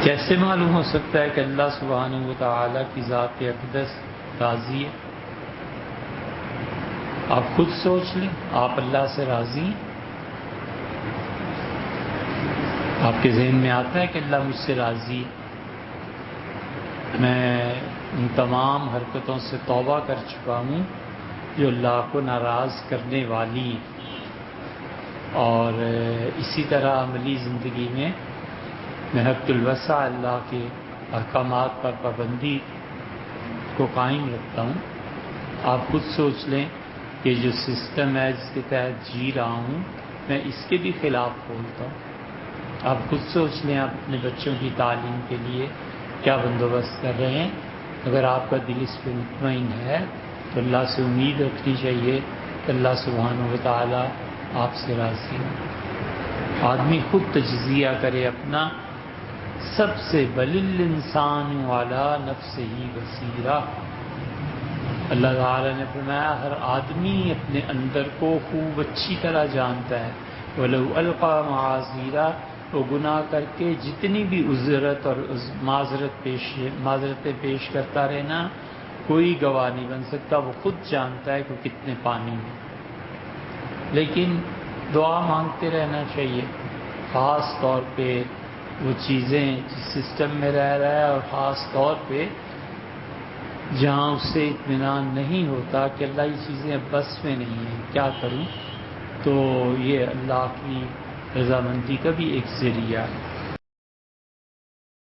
کیسے معلوم ہو سکتا ہے کہ اللہ سبحانہ و تعالیٰ کی ذات اقدس راضی ہے؟ آپ خود سوچ لیں، آپ اللہ سے راضی ہیں؟ آپ کے ذہن میں آتا ہے کہ اللہ مجھ سے راضی ہے؟ میں ان تمام حرکتوں سے توبہ کر چکا ہوں جو اللہ کو ناراض کرنے والی ہیں، اور اسی طرح عملی زندگی میں میں حد الوسع اللہ کے احکامات پر پابندی کو قائم رکھتا ہوں۔ آپ خود سوچ لیں کہ جو سسٹم ہے جس کے تحت جی رہا ہوں میں اس کے بھی خلاف بولتا ہوں۔ آپ خود سوچ لیں آپ اپنے بچوں کی تعلیم کے لیے کیا بندوبست کر رہے ہیں۔ اگر آپ کا دل اس پہ مطمئن ہے تو اللہ سے امید رکھنی چاہیے کہ اللہ سبحانہ و تعالیٰ آپ سے راضی ہو۔ آدمی خود تجزیہ کرے اپنا، سب سے بل الانسان والا نفس ہی بصیرہ۔ اللہ تعالیٰ نے فرمایا ہر آدمی اپنے اندر کو خوب اچھی طرح جانتا ہے۔ وَلَوْ أَلْقَى مَعَاذِيرًا، وہ گناہ کر کے جتنی بھی عذرت اور معذرتیں پیش کرتا رہنا، کوئی گواہ نہیں بن سکتا، وہ خود جانتا ہے کہ کتنے پانی میں۔ لیکن دعا مانگتے رہنا چاہیے، خاص طور پہ وہ چیزیں جس سسٹم میں رہ رہا ہے، اور خاص طور پہ جہاں اس سے اطمینان نہیں ہوتا کہ اللہ یہ چیزیں اب بس میں نہیں ہیں، کیا کروں، تو یہ اللہ کی رضامندی کا بھی ایک ذریعہ ہے۔